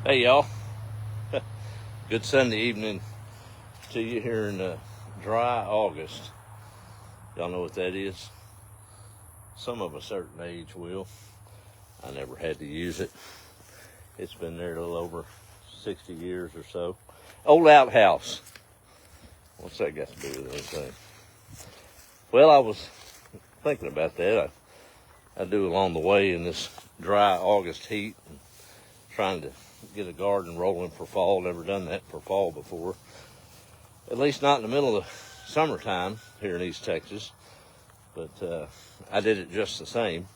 Hey y'all, good Sunday evening to you here in dry August. Y'all know what that is? Some of a certain age will. I never had to use it. It's been there a little over 60 years or so. Old outhouse. What's that got to do with anything? Well, I was thinking about that. I do along the way in this dry August heat, and trying to get a garden rolling for fall. Never done that for fall before. At least not in the middle of the summertime here in East Texas. But I did it just the same.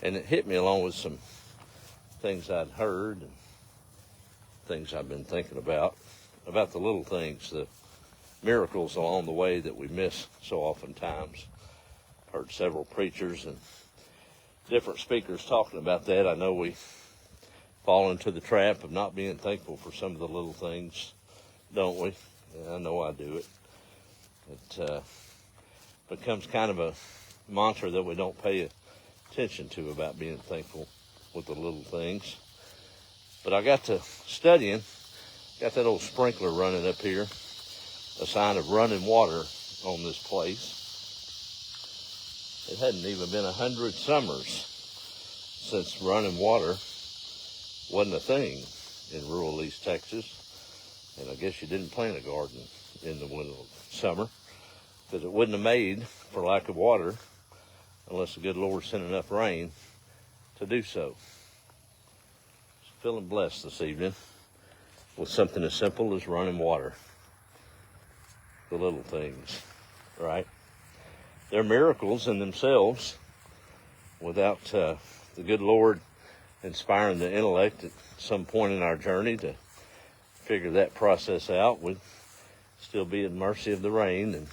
And it hit me along with some things I'd heard and things I've been thinking about the little things, the miracles along the way that we miss so oftentimes. Heard several preachers and different speakers talking about that. I know we fall into the trap of not being thankful for some of the little things, don't we? Yeah, I know I do it. It becomes kind of a mantra that we don't pay attention to about being thankful with the little things. But I got to studying, got that old sprinkler running up here, a sign of running water on this place. It hadn't even been 100 summers since running water wasn't a thing in rural East Texas. And I guess you didn't plant a garden in the summer because it wouldn't have made for lack of water unless the good Lord sent enough rain to do so. Feeling blessed this evening with something as simple as running water. The little things, right? They're miracles in themselves. Without the good Lord inspiring the intellect at some point in our journey to figure that process out, we'd still be at mercy of the rain and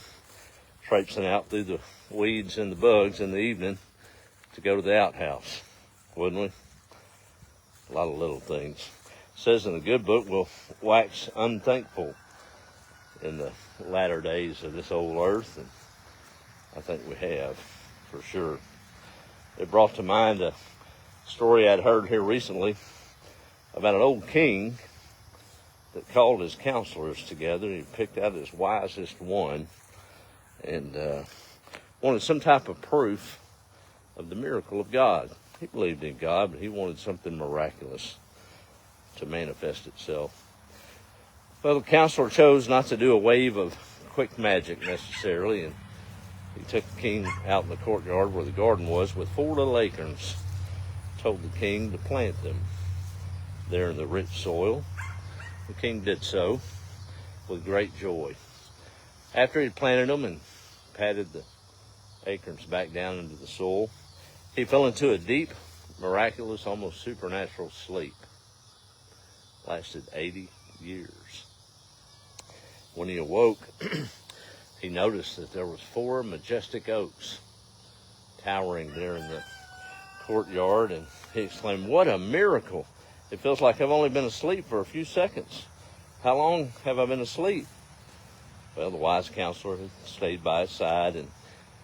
traipsing out through the weeds and the bugs in the evening to go to the outhouse, wouldn't we? A lot of little things. It says in the good book, we'll wax unthankful in the latter days of this old earth, and I think we have, for sure. It brought to mind a story I'd heard here recently about an old king that called his counselors together. He picked out his wisest one and wanted some type of proof of the miracle of God. He believed in God, but he wanted something miraculous to manifest itself. Well, the counselor chose not to do a wave of quick magic necessarily, and he took the king out in the courtyard where the garden was with 4 little acorns. Told the king to plant them there in the rich soil. The king did so with great joy. After he'd planted them and patted the acorns back down into the soil, he fell into a deep, miraculous, almost supernatural sleep. Lasted 80 years. When he awoke, he noticed that there was 4 majestic oaks towering there in the courtyard, and he exclaimed, "What a miracle! It feels like I've only been asleep for a few seconds. How long have I been asleep?" Well, the wise counselor had stayed by his side, and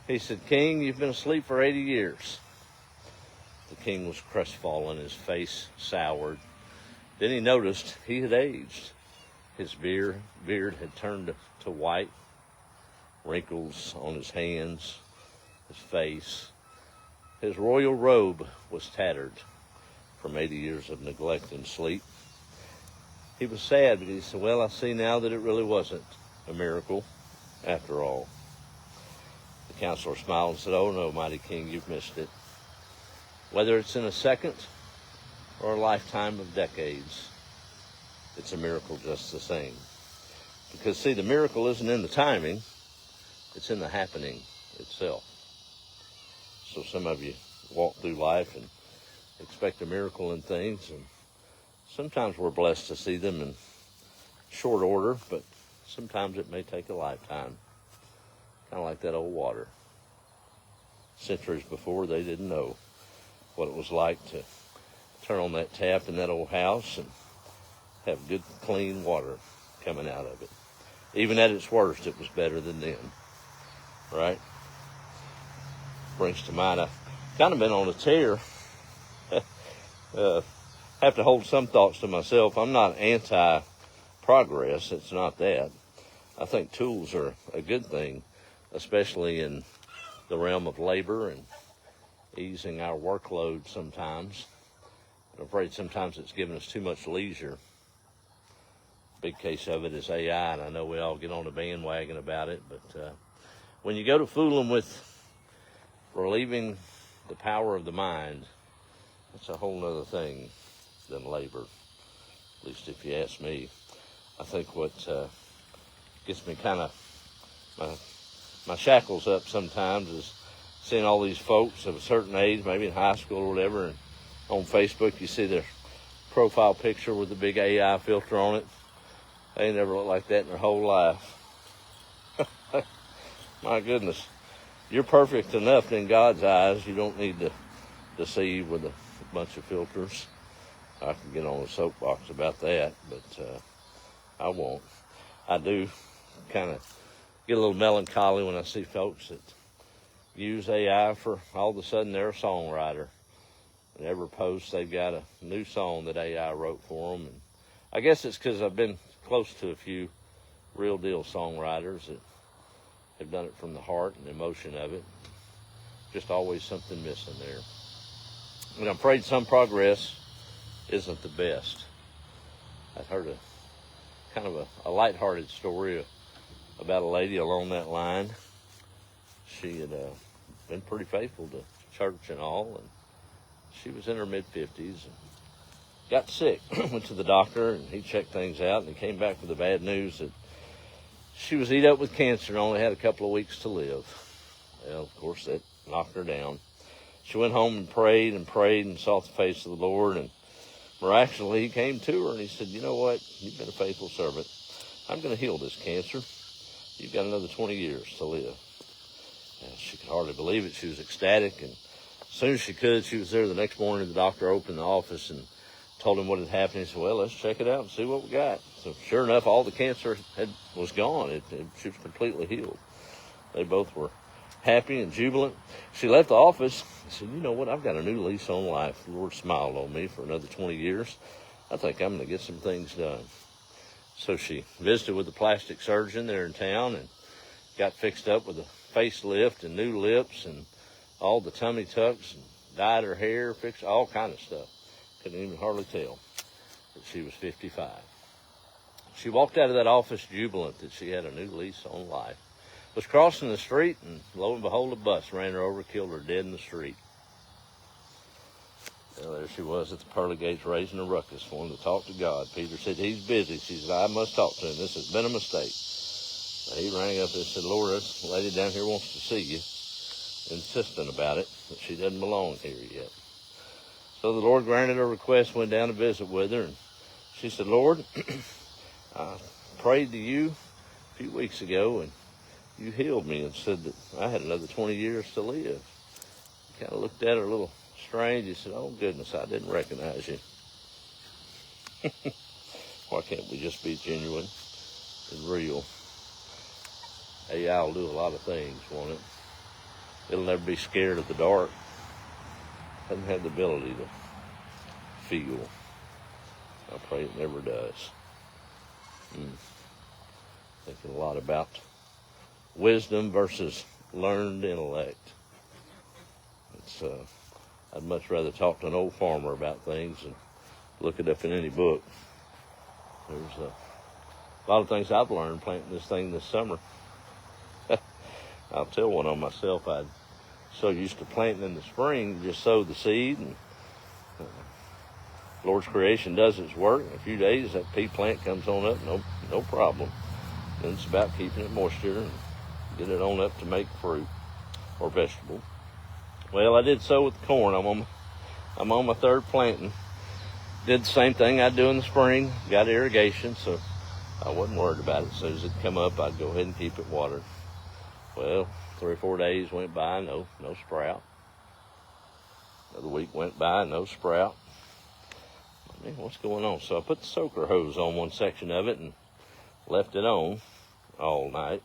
he said, "King, you've been asleep for 80 years. The king was crestfallen, his face soured. Then he noticed he had aged. His beard had turned to white, wrinkles on his hands, his face. His royal robe was tattered from 80 years of neglect and sleep. He was sad, but he said, "Well, I see now that it really wasn't a miracle after all." The counselor smiled and said, "Oh no, mighty king, you've missed it. Whether it's in a second or a lifetime of decades, it's a miracle just the same. Because, see, the miracle isn't in the timing, it's in the happening itself." So some of you walk through life and expect a miracle in things, and sometimes we're blessed to see them in short order, but sometimes it may take a lifetime. Kind of like that old water. Centuries before, they didn't know what it was like to turn on that tap in that old house and have good, clean water coming out of it. Even at its worst, it was better than then, right? Brings to mind, I've kind of been on a tear have to hold some thoughts to myself. I'm not anti-progress. It's not that. I think tools are a good thing, especially in the realm of labor and easing our workload sometimes. I'm afraid sometimes it's given us too much leisure. Big case of it is AI, and I know we all get on the bandwagon about it, but when you go to fooling with relieving the power of the mind, that's a whole other thing than labor, at least if you ask me. I think what gets me kind of my shackles up sometimes is seeing all these folks of a certain age, maybe in high school or whatever, and on Facebook you see their profile picture with the big AI filter on it. They ain't never looked like that in their whole life. My goodness. You're perfect enough in God's eyes. You don't need to deceive with a bunch of filters. I can get on a soapbox about that, but I won't. I do kind of get a little melancholy when I see folks that use AI for all of a sudden they're a songwriter. And every post they've got a new song that AI wrote for them. And I guess it's because I've been close to a few real deal songwriters that have done it from the heart and the emotion of it. Just always something missing there. And I'm afraid some progress isn't the best. I've heard a kind of a lighthearted story about a lady along that line. She had been pretty faithful to church and all, and she was in her mid-50s and got sick. Went to the doctor, and he checked things out, and he came back with the bad news that she was eat up with cancer and only had a couple of weeks to live. Well, of course, that knocked her down. She went home and prayed and sought the face of the Lord, and miraculously he came to her and he said, you know what, you've been a faithful servant. I'm going to heal this cancer. You've got another 20 years to live. And she could hardly believe it. She was ecstatic, and as soon as she could, she was there the next morning. The doctor opened the office and told him what had happened. He said, well, let's check it out and see what we got. So sure enough, all the cancer was gone. She was completely healed. They both were happy and jubilant. She left the office and said, you know what, I've got a new lease on life. The Lord smiled on me for another 20 years. I think I'm going to get some things done. So she visited with the plastic surgeon there in town and got fixed up with a facelift and new lips and all the tummy tucks and dyed her hair, fixed all kind of stuff. Couldn't even hardly tell that she was 55. She walked out of that office jubilant that she had a new lease on life. Was crossing the street, and lo and behold, a bus ran her over, killed her dead in the street. Well, there she was at the pearly gates raising a ruckus, wanting to talk to God. Peter said, he's busy. She said, I must talk to him. This has been a mistake. So he rang up and said, Lord, this lady down here wants to see you, insisting about it, that she doesn't belong here yet. So the Lord granted her request, went down to visit with her, and she said, Lord, I prayed to you a few weeks ago, and you healed me and said that I had another 20 years to live. He kind of looked at her a little strange. He said, oh, goodness, I didn't recognize you. Why can't we just be genuine and real? AI will do a lot of things, won't it? It'll never be scared of the dark. Doesn't have the ability to feel. I pray it never does. Thinking a lot about wisdom versus learned intellect. It's I'd much rather talk to an old farmer about things and look it up in any book. There's a lot of things I've learned planting this thing this summer. I'll tell one on myself. I'd so used to planting in the spring, just sow the seed, and Lord's creation does its work. In a few days, that pea plant comes on up, no problem. Then it's about keeping it moisture and get it on up to make fruit or vegetable. Well, I did so with the corn. I'm on my third planting. Did the same thing I'd do in the spring. Got irrigation, so I wasn't worried about it. As soon as it come up, I'd go ahead and keep it watered. Well, 3 or 4 days went by, no sprout. Another week went by, no sprout. I mean, what's going on? So I put the soaker hose on one section of it and left it on all night.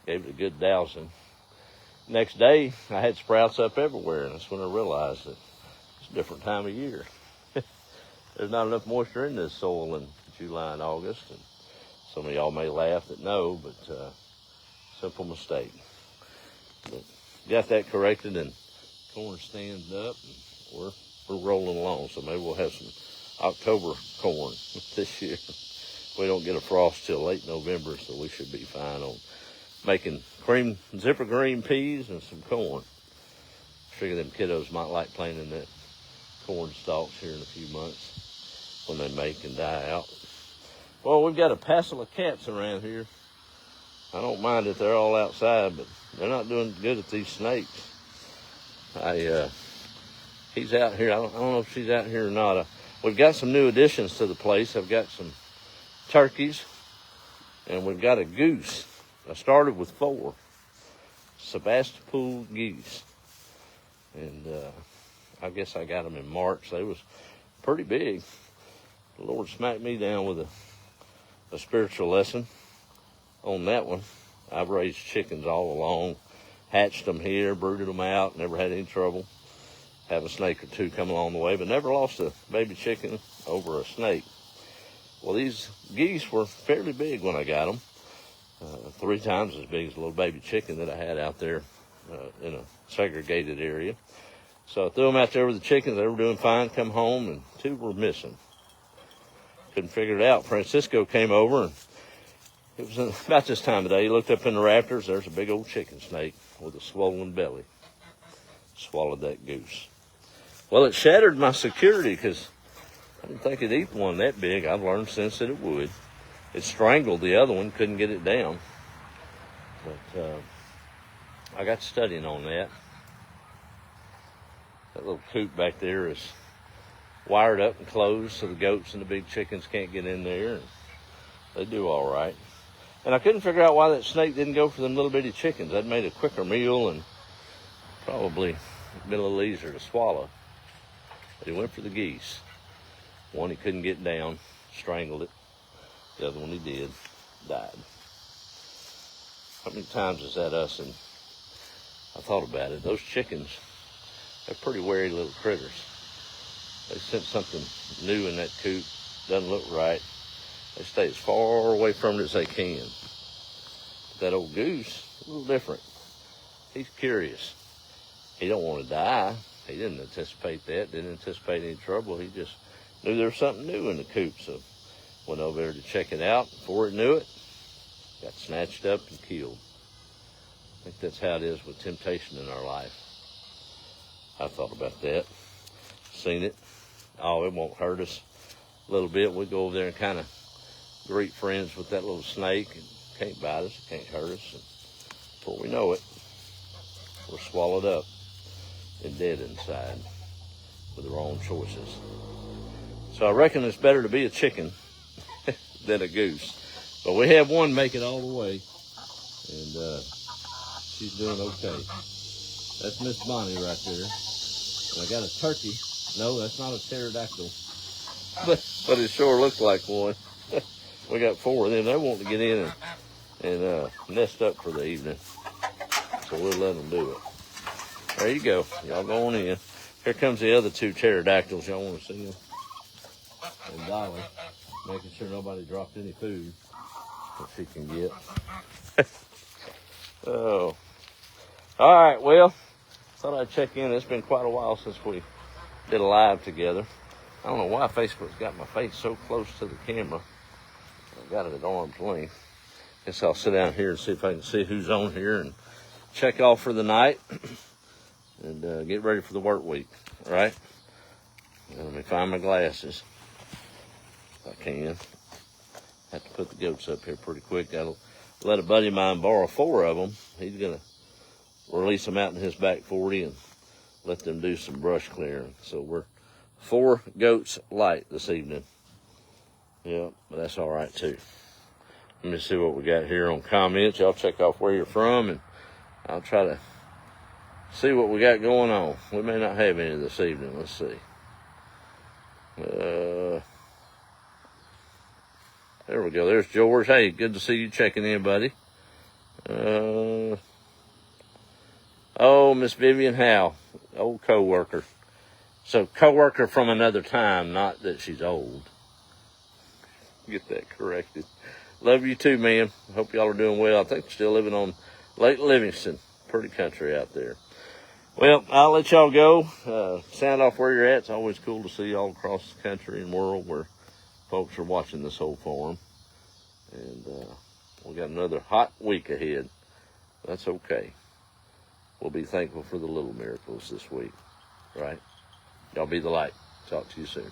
Gave it a good dousing. Next day, I had sprouts up everywhere, and that's when I realized that it's a different time of year. there's not enough moisture in this soil in July and August. And some of y'all may laugh that no, but simple mistake. But got that corrected, and corn stands up, and we're rolling along. So maybe we'll have some October corn this year. We don't get a frost till late November, so we should be fine on making zipper green peas and some corn. Figure them kiddos might like planting that corn stalks here in a few months when they make and die out. Well, we've got a passel of cats around here. I don't mind that they're all outside, but they're not doing good at these snakes. He's out here. I don't know if she's out here or not. We've got some new additions to the place. I've got some turkeys, and we've got a goose. I started with 4 Sebastopol geese, and I guess I got them in March. They was pretty big. The Lord smacked me down with a spiritual lesson on that one. I've raised chickens all along, hatched them here, brooded them out, never had any trouble. Have a snake or 2 come along the way, but never lost a baby chicken over a snake. Well, these geese were fairly big when I got them, 3 times as big as a little baby chicken that I had out there in a segregated area. So I threw them out there with the chickens. They were doing fine, come home, and 2 were missing. Couldn't figure it out. Francisco came over, and it was about this time of day. He looked up in the rafters. There's a big old chicken snake with a swollen belly. Swallowed that goose. Well, it shattered my security because I didn't think it'd eat one that big. I've learned since that it would. It strangled the other one, couldn't get it down. But I got studying on that. That little coop back there is wired up and closed so the goats and the big chickens can't get in there. And they do all right. And I couldn't figure out why that snake didn't go for them little bitty chickens. That made a quicker meal and probably been a little easier to swallow. But he went for the geese. One he couldn't get down, strangled it. The other one he did, died. How many times is that us? And I thought about it. Those chickens, they're pretty wary little critters. They sense something new in that coop, doesn't look right. They stay as far away from it as they can. But that old goose, a little different. He's curious. He don't want to die. He didn't anticipate that, didn't anticipate any trouble. He just knew there was something new in the coop, so went over there to check it out. Before it knew it, got snatched up and killed. I think that's how it is with temptation in our life. I thought about that, seen it. Oh, it won't hurt us a little bit. We go over there and kind of greet friends with that little snake. And can't bite us, can't hurt us. And before we know it, we're swallowed up and dead inside with the wrong choices. So I reckon it's better to be a chicken than a goose. But we have one make it all the way, and she's doing okay. That's Miss Bonnie right there. And I got a turkey. No, that's not a pterodactyl, but it sure looks like one. We got 4 of them. They want to get in and nest up for the evening, so we'll let them do it. There you go. Y'all go on in. Here comes the other 2 pterodactyls. Y'all want to see them? And Dolly, making sure nobody dropped any food that she can get. Oh. All right, well, thought I'd check in. It's been quite a while since we did a live together. I don't know why Facebook's got my face so close to the camera. I got it at arm's length. Guess I'll sit down here and see if I can see who's on here and check off for the night and get ready for the work week. All right? Let me find my glasses if I can. Have to put the goats up here pretty quick. I'll let a buddy of mine borrow 4 of them. He's going to release them out in his back 40 and let them do some brush clearing. So we're 4 goats light this evening. Yeah, but that's all right too. Let me see what we got here on comments. Y'all check off where you're from, and I'll try to see what we got going on. We may not have any this evening. Let's see. There we go. There's George. Hey, good to see you checking in, buddy. Oh, Miss Vivian Howe, old co-worker. So coworker from another time, not that she's old. Get that corrected. Love you too, man. Hope y'all are doing well. I think we're still living on Lake Livingston. Pretty country out there. Well, I'll let y'all go. Sound off where you're at. It's always cool to see all across the country and world where folks are watching this whole farm. And we got another hot week ahead. That's okay. We'll be thankful for the little miracles this week, right? Y'all be the light. Talk to you soon.